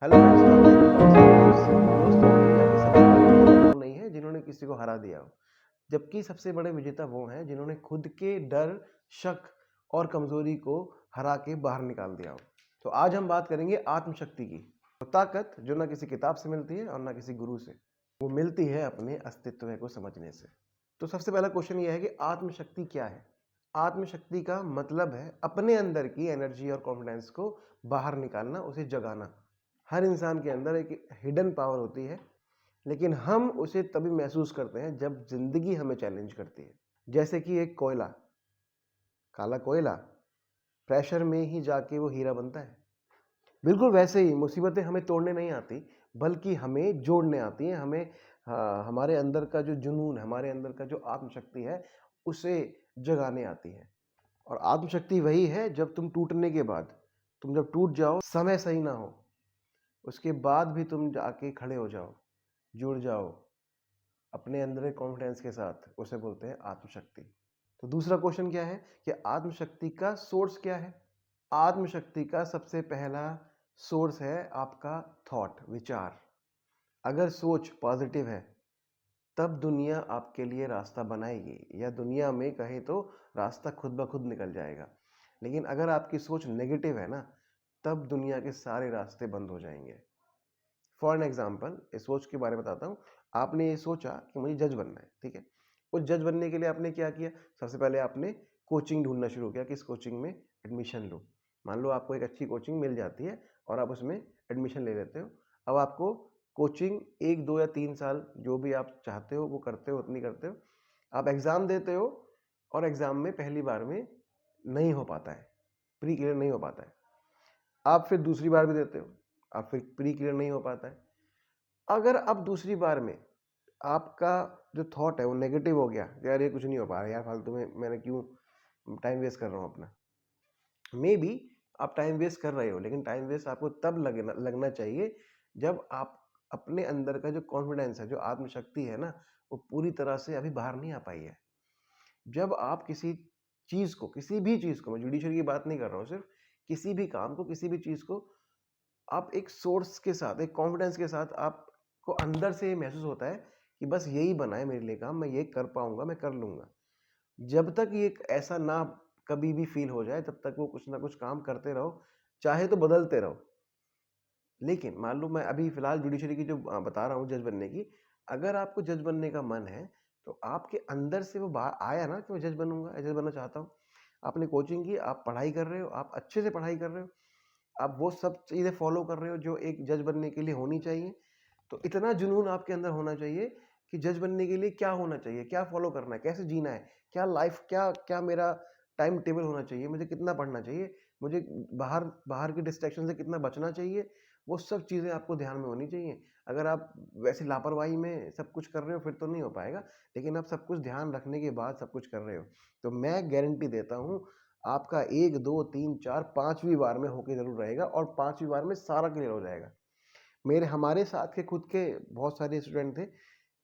Hello friends, तो आज हम बात करेंगे दोस्तों, दुनिया के सबसे बड़े विजेता वो नहीं है जिन्होंने किसी को हरा दिया हो, जबकि सबसे बड़े विजेता वो हैं जिन्होंने खुद के डर, शक और कमजोरी को हरा के बाहर निकाल दिया हो। तो आज हम बात करेंगे आत्मशक्ति की, वो ताकत जो ना किसी किताब से मिलती है और ना किसी गुरु से, वो मिलती है अपने अस्तित्व को समझने से। तो सबसे पहला क्वेश्चन ये है कि आत्मशक्ति क्या है। आत्मशक्ति का मतलब है अपने अंदर की एनर्जी और कॉन्फिडेंस को बाहर निकालना, उसे जगाना। हर इंसान के अंदर एक हिडन पावर होती है, लेकिन हम उसे तभी महसूस करते हैं जब जिंदगी हमें चैलेंज करती है। जैसे कि एक कोयला, काला कोयला, प्रेशर में ही जाके वो हीरा बनता है। बिल्कुल वैसे ही मुसीबतें हमें तोड़ने नहीं आती, बल्कि हमें जोड़ने आती हैं। हमें हमारे अंदर का जो जुनून, हमारे अंदर का जो आत्मशक्ति है, उसे जगाने आती है। और आत्मशक्ति वही है जब तुम टूटने के बाद, तुम जब टूट जाओ, समय सही ना हो, उसके बाद भी तुम जाके खड़े हो जाओ, जुड़ जाओ अपने अंदर के कॉन्फिडेंस के साथ, उसे बोलते हैं आत्मशक्ति। तो दूसरा क्वेश्चन क्या है कि आत्मशक्ति का सोर्स क्या है। आत्मशक्ति का सबसे पहला सोर्स है आपका थॉट, विचार। अगर सोच पॉजिटिव है तब दुनिया आपके लिए रास्ता बनाएगी, या दुनिया में कहे तो रास्ता खुद ब खुद निकल जाएगा। लेकिन अगर आपकी सोच नेगेटिव है ना, तब दुनिया के सारे रास्ते बंद हो जाएंगे। फॉर एन एग्जाम्पल, इस सोच के बारे में बताता हूँ। आपने ये सोचा कि मुझे जज बनना है, ठीक है। उस जज बनने के लिए आपने क्या किया? सबसे पहले आपने कोचिंग ढूंढना शुरू किया कि इस कोचिंग में एडमिशन लूँ। मान लो आपको एक अच्छी कोचिंग मिल जाती है और आप उसमें एडमिशन ले लेते हो। अब आपको कोचिंग 1 2 या 3 साल जो भी आप चाहते हो वो करते हो, उतनी करते हो। आप एग्ज़ाम देते हो और एग्ज़ाम में पहली बार में नहीं हो पाता है, प्री क्लियर नहीं हो पाता है। आप फिर दूसरी बार भी देते हो, आप फिर प्री क्लियर नहीं हो पाता है। अगर अब दूसरी बार में आपका जो थॉट है वो नेगेटिव हो गया, यार ये कुछ नहीं हो पा रहा यार, फालतू में मैंने क्यों टाइम वेस्ट कर रहा हूँ अपना। मे बी आप टाइम वेस्ट कर रहे हो, लेकिन टाइम वेस्ट आपको तब लगना चाहिए जब आप अपने अंदर का जो कॉन्फिडेंस है, जो आत्मशक्ति है ना, वो पूरी तरह से अभी बाहर नहीं आ पाई है। जब आप किसी चीज़ को, किसी भी चीज़ को, मैं जुडिशरी की बात नहीं कर रहा हूँ, सिर्फ किसी भी काम को, किसी भी चीज़ को आप एक सोर्स के साथ, एक कॉन्फिडेंस के साथ, आपको अंदर से ये महसूस होता है कि बस यही बना है मेरे लिए काम, मैं ये कर पाऊंगा, मैं कर लूंगा। जब तक ये ऐसा ना कभी भी फील हो जाए, तब तक वो कुछ ना कुछ काम करते रहो, चाहे तो बदलते रहो। लेकिन मान लो मैं अभी फिलहाल जुडिशरी की जो बता रहा हूँ, जज बनने की, अगर आपको जज बनने का मन है तो आपके अंदर से वो आया ना कि मैं जज बनूंगा, जज बनना चाहता हूँ। आपने कोचिंग की, आप पढ़ाई कर रहे हो, आप अच्छे से पढ़ाई कर रहे हो, आप वो सब चीज़ें फॉलो कर रहे हो जो एक जज बनने के लिए होनी चाहिए। तो इतना जुनून आपके अंदर होना चाहिए कि जज बनने के लिए क्या होना चाहिए, क्या फॉलो करना है, कैसे जीना है, क्या लाइफ, क्या क्या मेरा टाइम टेबल होना चाहिए, मुझे कितना पढ़ना चाहिए, मुझे बाहर बाहर की डिस्ट्रैक्शन से कितना बचना चाहिए। वो सब चीज़ें आपको ध्यान में होनी चाहिए। अगर आप वैसे लापरवाही में सब कुछ कर रहे हो फिर तो नहीं हो पाएगा, लेकिन आप सब कुछ ध्यान रखने के बाद सब कुछ कर रहे हो, तो मैं गारंटी देता हूँ आपका 1 2 3 4 5वीं बार में होके जरूर रहेगा, और 5वीं बार में सारा क्लियर हो जाएगा। मेरे हमारे साथ के खुद के बहुत सारे स्टूडेंट थे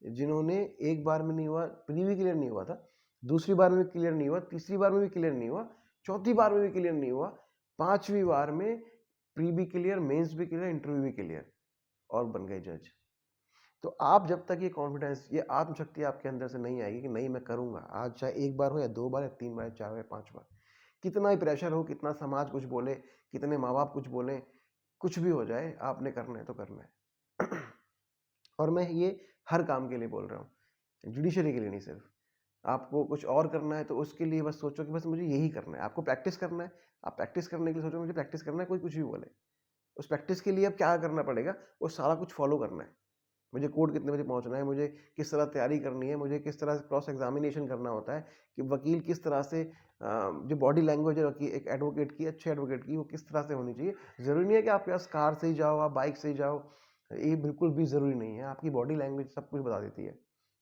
जिन्होंने एक बार में नहीं हुआ, प्री भी क्लियर नहीं हुआ था, दूसरी बार में भी क्लियर नहीं हुआ, तीसरी बार में भी क्लियर नहीं हुआ, चौथी बार में भी क्लियर नहीं हुआ, 5वीं बार में प्री भी क्लियर, मेंस भी क्लियर, इंटरव्यू भी क्लियर, और बन गए जज। तो आप जब तक ये कॉन्फिडेंस, ये आत्मशक्ति आपके अंदर से नहीं आएगी कि नहीं मैं करूंगा, आज चाहे एक बार हो या 2 बार या 3 बार या 4 बार या 5 बार, कितना ही प्रेशर हो, कितना समाज कुछ बोले, कितने माँ बाप कुछ बोले, कुछ भी हो जाए, आपने करना है तो करना है। और मैं ये हर काम के लिए बोल रहा हूँ, जुडिशरी के लिए नहीं सिर्फ। आपको कुछ और करना है तो उसके लिए बस सोचो कि बस मुझे यही करना है। आपको प्रैक्टिस करना है, आप प्रैक्टिस करने के लिए सोचो मुझे प्रैक्टिस करना है, कोई कुछ भी बोले, उस प्रैक्टिस के लिए अब क्या करना पड़ेगा, वो सारा कुछ फॉलो करना है। मुझे कोर्ट कितने बजे पहुंचना है, मुझे किस तरह तैयारी करनी है, मुझे किस तरह से क्रॉस एग्जामिनेशन करना होता है, कि वकील किस तरह से जो बॉडी लैंग्वेज है कि एक एडवोकेट की, अच्छे एडवोकेट की, वो किस तरह से होनी चाहिए। ज़रूरी नहीं है कि आप बस कार से ही जाओ, आप बाइक से ही जाओ, ये बिल्कुल भी ज़रूरी नहीं है। आपकी बॉडी लैंग्वेज सब कुछ बता देती है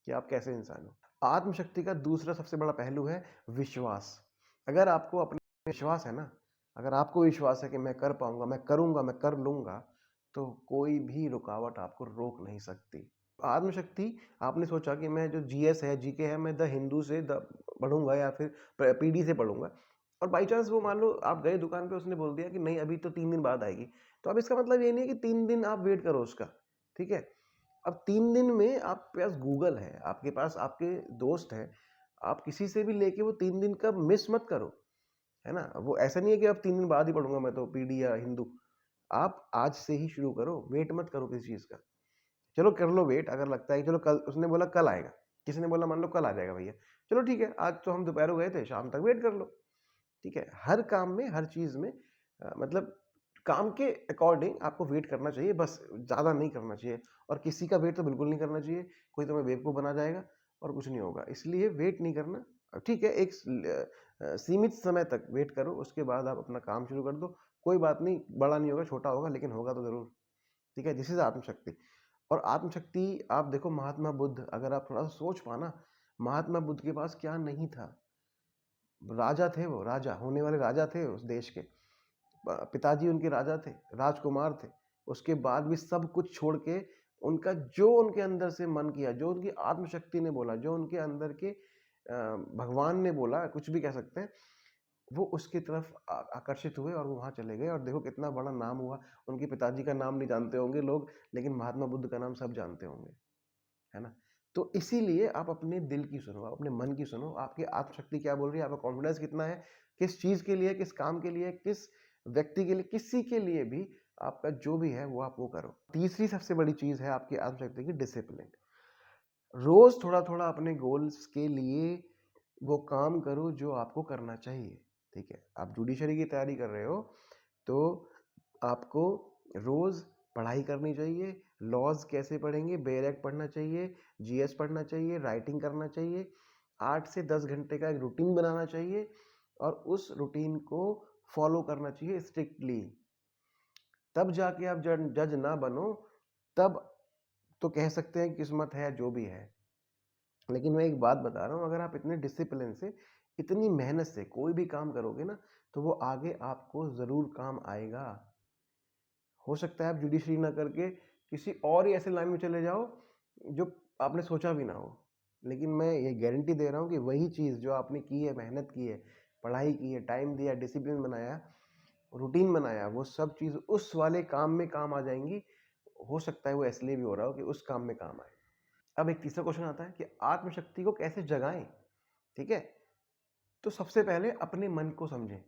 कि आप कैसे इंसान हो। आत्मशक्ति का दूसरा सबसे बड़ा पहलू है विश्वास। अगर आपको अपने विश्वास है ना, अगर आपको विश्वास है कि मैं कर पाऊंगा, मैं करूंगा, मैं कर लूंगा, तो कोई भी रुकावट आपको रोक नहीं सकती। आत्मशक्ति, आपने सोचा कि मैं जो जीएस है, जीके है, मैं द हिंदू से पढ़ूंगा या फिर पीडी से पढ़ूंगा, और बाई चांस वो मान लो आप गए दुकान पे, उसने बोल दिया कि नहीं अभी तो 3 दिन बाद आएगी, तो अब इसका मतलब ये नहीं है कि 3 दिन आप वेट करो उसका, ठीक है? अब 3 दिन में आपके पास गूगल है, आपके पास आपके दोस्त हैं, आप किसी से भी लेके वो 3 दिन का मिस मत करो, है ना? वो ऐसा नहीं है कि अब 3 दिन बाद ही पढ़ूँगा मैं तो पीडी या हिंदू। आप आज से ही शुरू करो, वेट मत करो किसी चीज़ का। चलो कर लो वेट, अगर लगता है कि चलो कल, उसने बोला कल आएगा, किसी ने बोला मान लो कल आ जाएगा भैया, चलो ठीक है, आज तो हम दोपहर को गए थे, शाम तक वेट कर लो, ठीक है? हर काम में, हर चीज़ में मतलब काम के अकॉर्डिंग आपको वेट करना चाहिए, बस ज़्यादा नहीं करना चाहिए और किसी का वेट तो बिल्कुल नहीं करना चाहिए, कोई तुम्हें बेवकूफ़ बना जाएगा और कुछ नहीं होगा। इसलिए वेट नहीं करना, ठीक है, एक सीमित समय तक वेट करो, उसके बाद आप अपना काम शुरू कर दो, कोई बात नहीं, बड़ा नहीं होगा, छोटा होगा, लेकिन होगा तो ज़रूर, ठीक है? This is Atmashakti. और आत्मशक्ति आप देखो, महात्मा बुद्ध, अगर आप थोड़ा-सा सोच पाना, महात्मा बुद्ध के पास क्या नहीं था? राजा थे वो, राजा, होने वाले राजा थे उस देश के। पिताजी उनके राजा थे, राजकुमार थे। उसके बाद भी सब कुछ छोड़ के उनका जो उनके अंदर से मन किया, जो उनकी आत्मशक्ति ने बोला, जो उनके अंदर के भगवान ने बोला, कुछ भी कह सकते हैं, वो उसकी तरफ आकर्षित हुए और वो वहाँ चले गए और देखो कितना बड़ा नाम हुआ। उनके पिताजी का नाम नहीं जानते होंगे लोग, लेकिन महात्मा बुद्ध का नाम सब जानते होंगे, है ना? तो इसीलिए आप अपने दिल की सुनो, अपने मन की सुनो, आपकी आत्मशक्ति क्या बोल रही है, आपका कॉन्फिडेंस कितना है, किस चीज़ के लिए, किस काम के लिए, किस व्यक्ति के लिए, किसी के लिए भी आपका जो भी है वो आप वो करो। तीसरी सबसे बड़ी चीज़ है आपकी आत्मशक्ति की डिसिप्लिन। रोज़ थोड़ा-थोड़ा अपने गोल्स के लिए वो काम करो जो आपको करना चाहिए, ठीक है? आप जुडिशरी की तैयारी कर रहे हो, तो आपको रोज़ पढ़ाई करनी चाहिए, लॉज़ कैसे पढ़ेंगे, बेयर एक्ट पढ़ना चाहिए, जीएस पढ़ना चाहिए, राइटिंग करना चाहिए, 8 से 10 घंटे का एक रूटीन बनाना चाहिए और उस रूटीन को फॉलो करना चाहिए स्ट्रिक्टली। तब जाके आप जज ना बनो, तब तो कह सकते हैं किस्मत है, जो भी है। लेकिन मैं एक बात बता रहा हूँ, अगर आप इतने डिसिप्लिन से, इतनी मेहनत से कोई भी काम करोगे ना, तो वो आगे आपको ज़रूर काम आएगा। हो सकता है आप जुडिशरी ना करके किसी और ही ऐसे लाइन में चले जाओ जो आपने सोचा भी ना हो, लेकिन मैं ये गारंटी दे रहा हूँ कि वही चीज़ जो आपने की है, मेहनत की है, पढ़ाई की है, टाइम दिया, डिसिप्लिन बनाया, रूटीन बनाया, वो सब चीज़ उस वाले काम में काम आ जाएंगी। हो सकता है वो इसलिए भी हो रहा हो कि उस काम में काम आए। अब एक तीसरा क्वेश्चन आता है कि आत्मशक्ति को कैसे जगाएं, ठीक है? तो सबसे पहले अपने मन को समझें,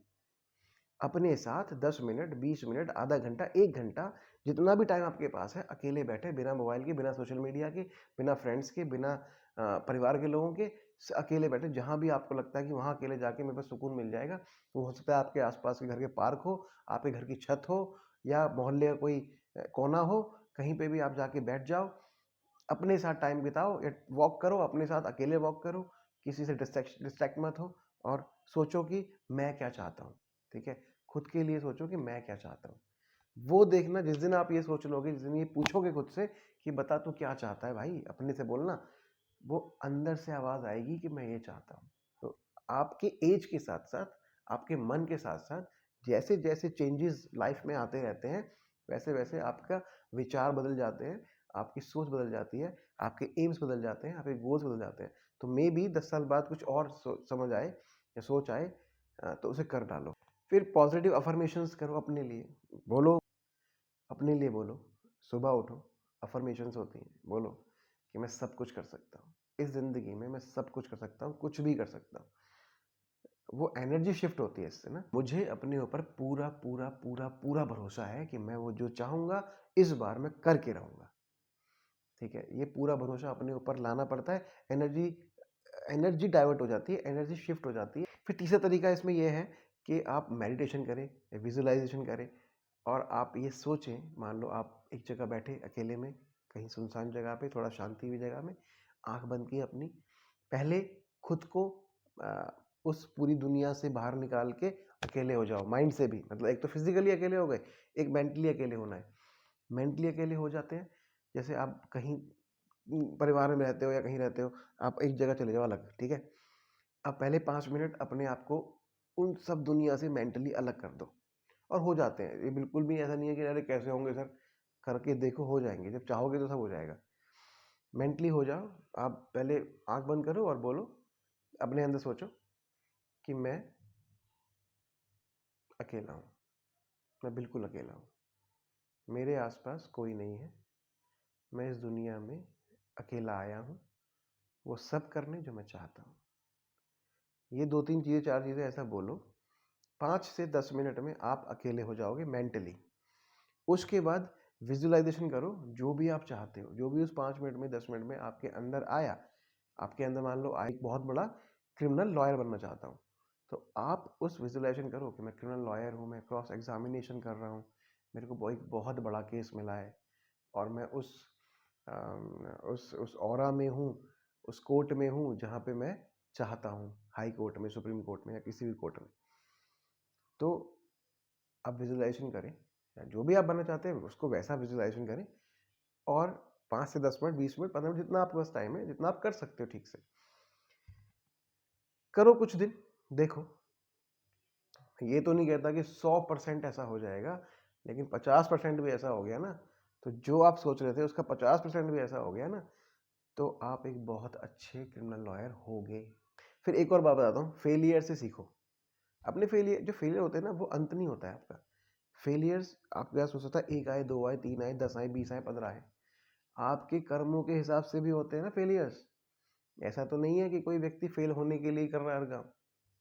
अपने साथ 10 मिनट, 20 मिनट, आधा घंटा, 1 घंटा, जितना भी टाइम आपके पास है, अकेले बैठे, बिना मोबाइल के, बिना सोशल मीडिया के, बिना फ्रेंड्स के, बिना परिवार के लोगों के, अकेले बैठे, जहाँ भी आपको लगता है कि वहाँ अकेले जाके मेरे पास सुकून मिल जाएगा। वो हो सकता है आपके आसपास के घर के पार्क हो, आपके घर की छत हो, या मोहल्ले का कोई कोना हो, कहीं पे भी आप जाके बैठ जाओ, अपने साथ टाइम बिताओ या वॉक करो, अपने साथ अकेले वॉक करो, किसी से डिस्ट्रैक्ट मत हो और सोचो कि मैं क्या चाहता हूँ, ठीक है? खुद के लिए सोचो कि मैं क्या चाहता हूँ। वो देखना, जिस दिन आप ये सोच लोगे, जिस दिन ये पूछोगे खुद से कि बता तू क्या चाहता है भाई, अपने से बोलना, वो अंदर से आवाज़ आएगी कि मैं ये चाहता हूँ। तो आपके एज के साथ-साथ, आपके मन के साथ-साथ जैसे-जैसे चेंजेस लाइफ में आते रहते हैं, वैसे-वैसे आपका विचार बदल जाते हैं, आपकी सोच बदल जाती है, आपके एम्स बदल जाते हैं, आपके गोल्स बदल जाते हैं। तो मेबी 10 साल बाद कुछ और समझ आए या सोच आए, तो उसे कर डालो। फिर पॉजिटिव अफ़र्मेशंस करो अपने लिए। बोलो, अपने लिए बोलो, सुबह उठो, अफ़र्मेशंस होती हैं, बोलो कि मैं सब कुछ कर सकता हूँ। इस ज़िंदगी में मैं सब कुछ कर सकता हूँ, कुछ भी कर सकता हूँ। वो एनर्जी शिफ्ट होती है इससे ना। मुझे अपने ऊपर पूरा, पूरा, पूरा, पूरा भरोसा है कि मैं वो जो चाहूँगा, इस बार मैं करके रहूँगा। ठीक है? ये पूरा भरोसा अपने ऊपर लाना पड़ता है। एनर्जी एनर्जी डाइवर्ट हो जाती है, एनर्जी शिफ्ट हो जाती है। फिर तीसरा तरीका इसमें ये है कि आप मेडिटेशन करें, विजुअलाइज़ेशन करें और आप ये सोचें, मान लो आप एक जगह बैठे अकेले में, कहीं सुनसान जगह पे, थोड़ा शांति हुई जगह में, आँख बंद की अपनी। पहले खुद को अ, उस पूरी दुनिया से बाहर निकाल के अकेले हो जाओ, माइंड से भी। मतलब एक तो फिज़िकली अकेले हो गए, एक मेंटली अकेले होना है। मेंटली अकेले हो जाते हैं, जैसे आप कहीं परिवार में रहते हो या कहीं रहते हो, आप एक जगह चले जाओ अलग, ठीक है? आप पहले 5 मिनट अपने आप को उन सब दुनिया से मेंटली अलग कर दो और हो जाते हैं। ये बिल्कुल भी ऐसा नहीं है कि अरे कैसे होंगे सर, करके देखो, हो जाएँगे। जब चाहोगे तो सब हो जाएगा। मेंटली हो जाओ, आप पहले आँख बंद करो और बोलो, अपने अंदर सोचो कि मैं अकेला हूँ, मैं बिल्कुल अकेला हूँ। मेरे आसपास कोई नहीं है, मैं इस दुनिया में अकेला आया हूँ, वो सब करने जो मैं चाहता हूँ। ये 2-3 चीज़ें, 4 चीज़ें ऐसा बोलो, 5 से 10 मिनट में आप अकेले हो जाओगे मेंटली। उसके बाद विजुअलाइजेशन करो, जो भी आप चाहते हो, जो भी उस 5 मिनट में, 10 मिनट में आपके अंदर आया। आपके अंदर मान लो एक बहुत बड़ा क्रिमिनल लॉयर बनना चाहता हूँ, तो आप उस विजुअलाइजेशन करो कि मैं क्रिमिनल लॉयर हूँ, मैं क्रॉस एग्जामिनेशन कर रहा हूँ, मेरे को एक बहुत बड़ा केस मिला है और मैं उस ऑरा में हूँ, उस कोर्ट में हूँ जहाँ पे मैं चाहता हूँ, हाई कोर्ट में, सुप्रीम कोर्ट में या किसी भी कोर्ट में। तो आप विजुअलाइजेशन करें, या जो भी आप बनना चाहते हैं उसको वैसा विजुअलाइजेशन करें, और 5 से 10 मिनट, 20 मिनट, 15 मिनट, जितना आपके पास टाइम है, जितना आप कर सकते हो ठीक से करो। कुछ दिन देखो, ये तो नहीं कहता कि 100% ऐसा हो जाएगा, लेकिन 50% भी ऐसा हो गया ना, तो जो आप सोच रहे थे उसका 50% भी ऐसा हो गया ना, तो आप एक बहुत अच्छे क्रिमिनल लॉयर होगे। फिर एक और बात बताता हूँ, फेलियर से सीखो। अपने फेलियर, जो फेलियर होते हैं ना, वो अंत नहीं होता है आपका। फेलियर्स आपके पास हो सकता है 1 आए, 2 आए, 3 आए, 10 आए, 20 आए, 15 आए। आपके कर्मों के हिसाब से भी होते हैं ना फेलियर्स। ऐसा तो नहीं है कि कोई व्यक्ति फेल होने के लिए ही कर रहा है हर काम।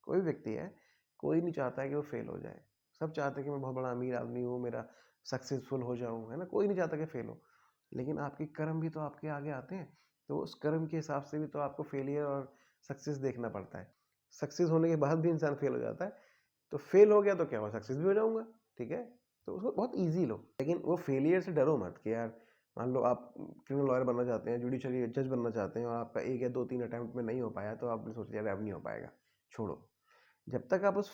कोई व्यक्ति है, कोई नहीं चाहता है कि वो फेल हो जाए। सब चाहते हैं कि मैं बहुत बड़ा अमीर आदमी हूँ, मेरा सक्सेसफुल हो जाऊँ, है ना। कोई नहीं चाहता कि फेल हो, लेकिन आपके कर्म भी तो आपके आगे आते हैं, तो उस कर्म के हिसाब से भी तो आपको फेलियर और सक्सेस देखना पड़ता है। सक्सेस होने के बाद भी इंसान फेल हो जाता है, तो फेल हो गया तो क्या हुआ, सक्सेस भी हो जाऊंगा, ठीक है। तो उसको बहुत ईजी लो, लेकिन वो फेलियर से डरो मत कि यार, मान लो आप क्रिमिनल लॉयर बनना चाहते हैं, जुडिशरी जज बनना चाहते हैं, और आपका 1 या 2-3 अटेम्प्ट में नहीं हो पाया, तो आपने सोचा यार अब नहीं हो पाएगा, छोड़ो। जब तक आप उस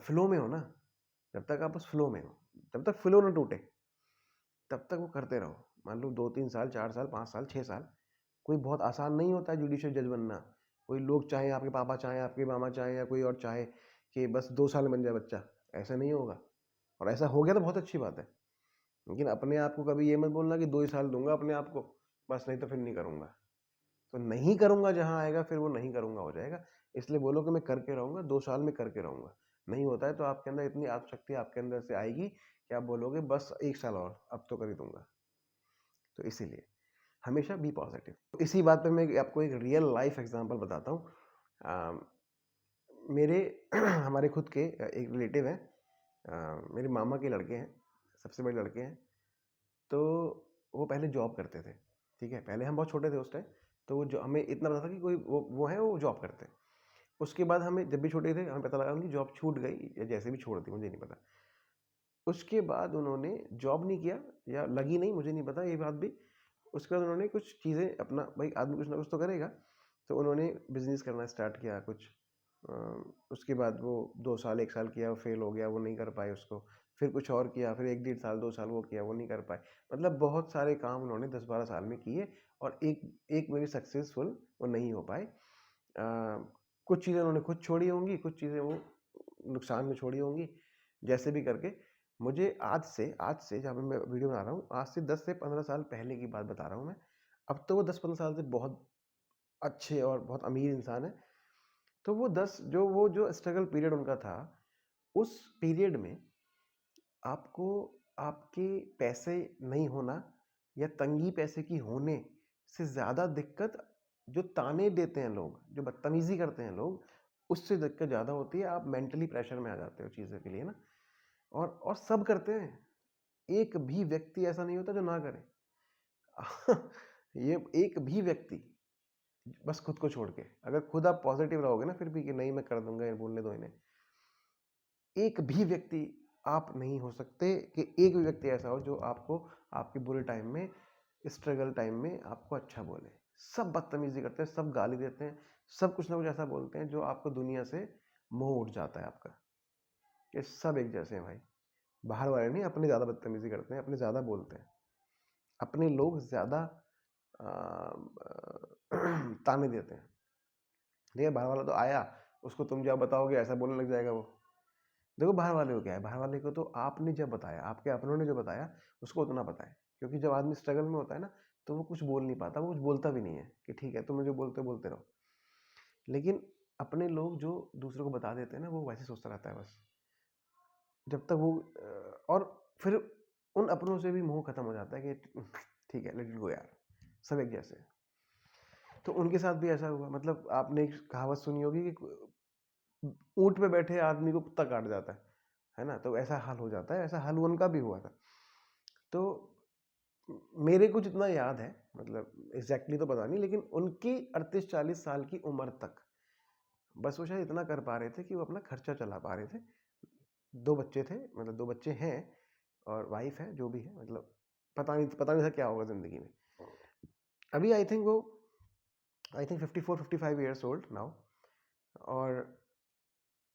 फ्लो में हो ना, जब तक आप उस फ्लो में हो, जब तक फ्लो ना टूटे, तब तक वो करते रहो। मान लो 2-3 साल, 4 साल, 5 साल, 6 साल, कोई बहुत आसान नहीं होता है जुडिशियल जज बनना। कोई लोग चाहे, आपके पापा चाहे, आपके मामा चाहे, या कोई और चाहे कि बस 2 साल में बन जाए बच्चा, ऐसा नहीं होगा। और ऐसा हो गया तो बहुत अच्छी बात है, लेकिन अपने आप को कभी ये मत बोलना कि 2 ही साल दूंगा अपने आप को, बस, नहीं तो फिर नहीं करूंगा। तो नहीं करूंगा जहां आएगा, फिर वो नहीं करूंगा हो जाएगा। इसलिए बोलो कि मैं करके रहूंगा, 2 साल में करके रहूंगा। नहीं होता है तो आपके अंदर इतनी आत्मशक्ति आपके अंदर से आएगी कि आप बोलोगे बस 1 साल और, अब तो कर ही दूंगा। तो इसीलिए हमेशा बी पॉजिटिव। तो इसी बात पे मैं आपको एक रियल लाइफ एग्जांपल बताता हूँ। मेरे हमारे खुद के एक रिलेटिव हैं, मेरे मामा के लड़के हैं, सबसे बड़े लड़के हैं। तो वो पहले जॉब करते थे, ठीक है। पहले हम बहुत छोटे थे उस टाइम, तो वो जो हमें इतना पता था कि कोई वो है, वो जॉब करते हैं। उसके बाद हमें, जब भी छोटे थे, हमें पता लगा उनकी जॉब छूट गई, या जैसे भी छोड़ दी, मुझे नहीं पता। उसके बाद उन्होंने जॉब नहीं किया, या लगी नहीं, मुझे नहीं पता ये बात भी। उसके बाद उन्होंने कुछ चीज़ें अपना, भाई आदमी कुछ ना कुछ तो करेगा, तो उन्होंने बिजनेस करना स्टार्ट किया कुछ। अ, उसके बाद वो 2 साल, 1 साल किया, वो फेल हो गया, वो नहीं कर पाए उसको। फिर कुछ और किया, फिर 1-1.5 साल, 2 साल वो किया, वो नहीं कर पाए। मतलब बहुत सारे काम उन्होंने 10-12 साल में किए, और एक एक में भी सक्सेसफुल वो नहीं हो पाए। कुछ चीज़ें उन्होंने खुद छोड़ी होंगी, कुछ चीज़ें वो नुकसान में छोड़ी होंगी। जैसे भी करके, मुझे आज से जहाँ पे मैं वीडियो बना रहा हूँ, आज से 10 से 15 साल पहले की बात बता रहा हूँ मैं। अब तो वो 10-15 साल से बहुत अच्छे और बहुत अमीर इंसान है। तो वो जो स्ट्रगल पीरियड उनका था, उस पीरियड में आपको आपके पैसे नहीं होना, या तंगी पैसे की होने से ज़्यादा दिक्कत, जो ताने देते हैं लोग, जो बदतमीज़ी करते हैं लोग, उससे दिक्कत ज़्यादा होती है। आप मेंटली प्रेशर में आ जाते हो चीज़ों के लिए ना। और सब करते हैं, एक भी व्यक्ति ऐसा नहीं होता जो ना करे। ये एक भी व्यक्ति, बस खुद को छोड़ के, अगर खुद आप पॉजिटिव रहोगे ना फिर भी कि नहीं मैं कर दूंगा, ये बोलने दो इन्हें, एक भी व्यक्ति आप नहीं हो सकते कि एक भी व्यक्ति ऐसा हो जो आपको आपके बुरे टाइम में, स्ट्रगल टाइम में आपको अच्छा बोले। सब बदतमीजी करते हैं, सब गाली देते हैं, सब कुछ ना कुछ ऐसा बोलते हैं जो आपको दुनिया से मोह उठ जाता है आपका, कि सब एक जैसे हैं भाई। बाहर वाले नहीं, अपने ज़्यादा बदतमीजी करते हैं, अपने ज़्यादा बोलते हैं, अपने लोग ज़्यादा ताने देते हैं। देखिए बाहर वाला तो आया, उसको तुम जब बताओगे ऐसा बोलने लग जाएगा वो। देखो बाहर वाले को क्या है, बाहर वाले को तो आपने जब बताया, आपके अपनों ने जो बताया, उसको उतना पता है। क्योंकि जब आदमी स्ट्रगल में होता है ना, तो वो कुछ बोल नहीं पाता, वो कुछ बोलता भी नहीं है कि ठीक है तुम जो बोलते बोलते रहो। लेकिन अपने लोग जो दूसरों को बता देते हैं ना, वो वैसे सोचता रहता है बस, जब तक वो और फिर उन अपनों से भी मोह खत्म हो जाता है कि ठीक है, लेट इट गो यार, सब एक जैसे हैं। तो उनके साथ भी ऐसा हुआ। मतलब आपने एक कहावत सुनी होगी कि ऊँट पे बैठे आदमी को कुत्ता काट जाता है ना? तो ऐसा हाल हो जाता है, ऐसा हाल उनका भी हुआ था। तो मेरे को जितना याद है, मतलब एग्ज़ैक्टली तो पता नहीं, लेकिन उनकी 38-40 साल की उम्र तक बस वो शायद इतना कर पा रहे थे कि वो अपना खर्चा चला पा रहे थे। 2 बच्चे थे, मतलब 2 बच्चे हैं और वाइफ़ है, जो भी है, मतलब पता नहीं था क्या होगा ज़िंदगी में। अभी I think 54-55 years old now. और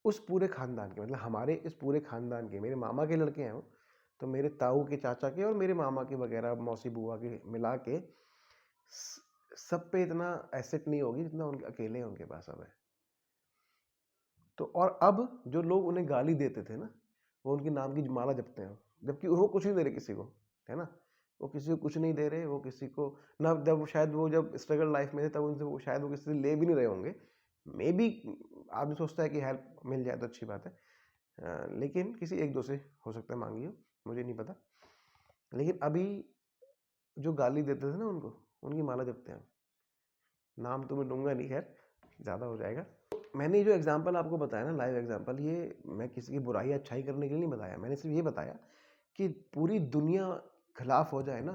उस पूरे ख़ानदान के, मतलब हमारे इस पूरे ख़ानदान के, मेरे मामा के लड़के हैं वो, तो मेरे ताऊ के चाचा के और मेरे मामा के वग़ैरह, मौसी बुआ के मिला के स सब पे इतना एसेट नहीं होगी जितना उनके अकेले उनके पास अब है। तो और अब जो लोग उन्हें गाली देते थे ना, वो उनके नाम की माला जपते हैं, जबकि वो कुछ नहीं दे रहे किसी को, है ना? वो किसी को कुछ नहीं दे रहे, वो किसी को ना, जब वो शायद वो जब स्ट्रगल लाइफ में थे तब उनसे वो शायद वो किसी से ले भी नहीं रहे होंगे। मेबी आदमी सोचता है कि हेल्प मिल जाए तो अच्छी बात है। लेकिन किसी 1-2 से हो सकता है माँगी हो, मुझे नहीं पता। लेकिन अभी जो गाली देते थे ना उनको, उनकी माला जपते हैं। नाम तो मैं लूँगा नहीं, खैर ज़्यादा हो जाएगा। मैंने ये जो एग्ज़ाम्पल आपको बताया ना, लाइव एग्ज़ाम्पल, ये मैं किसी की बुराई या अच्छाई करने के लिए नहीं बताया। मैंने सिर्फ़ ये बताया कि पूरी दुनिया खिलाफ़ हो जाए ना,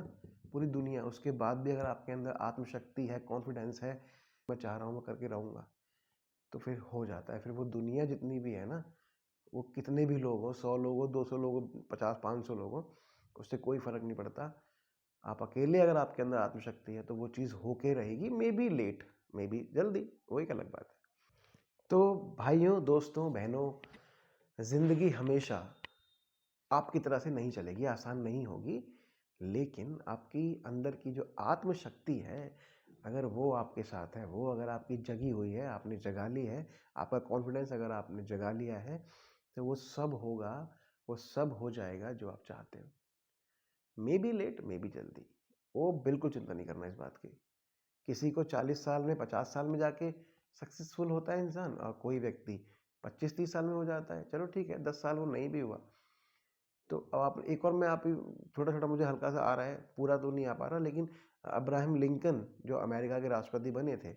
पूरी दुनिया, उसके बाद भी अगर आपके अंदर आत्मशक्ति है, कॉन्फिडेंस है, मैं चाह रहा हूँ, मैं करके रहूँगा, तो फिर हो जाता है। फिर वो दुनिया जितनी भी है ना, वो कितने भी लोग हों, 100 लोग हों, 200 लोग हों, 50-500 लोग हों, उससे कोई फ़र्क नहीं पड़ता। आप अकेले अगर आपके अंदर आत्मशक्ति है तो वो चीज़ होके रहेगी, maybe late, maybe जल्दी, वो एक अलग बात है। तो भाइयों, दोस्तों, बहनों, ज़िंदगी हमेशा आपकी तरह से नहीं चलेगी, आसान नहीं होगी, लेकिन आपकी अंदर की जो आत्मशक्ति है, अगर वो आपके साथ है, वो अगर आपकी जगी हुई है, आपने जगा ली है, आपका कॉन्फिडेंस अगर आपने जगा लिया है, तो वो सब होगा, वो सब हो जाएगा जो आप चाहते हो। Maybe late, maybe जल्दी, वो बिल्कुल चिंता नहीं करना इस बात की। किसी को 40 साल में, 50 साल में जाके सक्सेसफुल होता है इंसान, और कोई व्यक्ति 25-30 साल में हो जाता है। चलो ठीक है, 10 साल वो नहीं भी हुआ। तो अब आप एक और, मैं आप छोटा-छोटा मुझे हल्का सा आ रहा है, पूरा तो नहीं आ पा रहा, लेकिन अब्राहम लिंकन जो अमेरिका के राष्ट्रपति बने थे,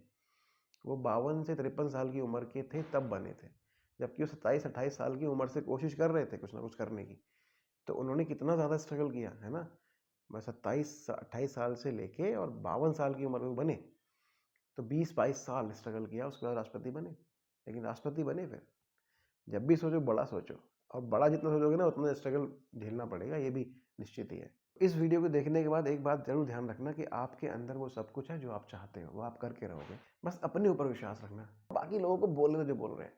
वो 52 से 53 साल की उम्र के थे तब बने थे। जबकि वो 27-28 साल की उम्र से कोशिश कर रहे थे कुछ ना कुछ करने की। तो उन्होंने कितना ज़्यादा स्ट्रगल किया, है ना? बस 27-28 साल से लेके और 52 साल की उम्र में वो बने। तो 20-22 साल स्ट्रगल किया, उसके बाद राष्ट्रपति बने। लेकिन राष्ट्रपति बने फिर। जब भी सोचो बड़ा सोचो, और बड़ा जितना सोचोगे ना उतना स्ट्रगल झेलना पड़ेगा, ये भी निश्चित ही है। इस वीडियो को देखने के बाद एक बात ज़रूर ध्यान रखना कि आपके अंदर वो सब कुछ है जो आप चाहते हो, वो आप करके रहोगे। बस अपने ऊपर विश्वास रखना। बाकी लोगों को बोलने दो जो बोल रहे हैं।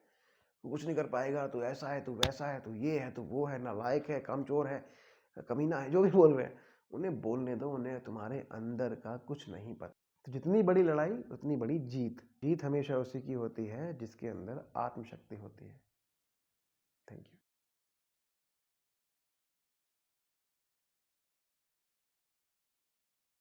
तू कुछ नहीं कर पाएगा, तू ऐसा है, तू वैसा है, तू ये है, तू वो है, नालायक है, कामचोर है, कमीना है, जो भी बोल रहे हैं, उन्हें बोलने दो। उन्हें तुम्हारे अंदर का कुछ नहीं पता। तो जितनी बड़ी लड़ाई उतनी बड़ी जीत। जीत हमेशा उसी की होती है जिसके अंदर आत्मशक्ति होती है। Thank you.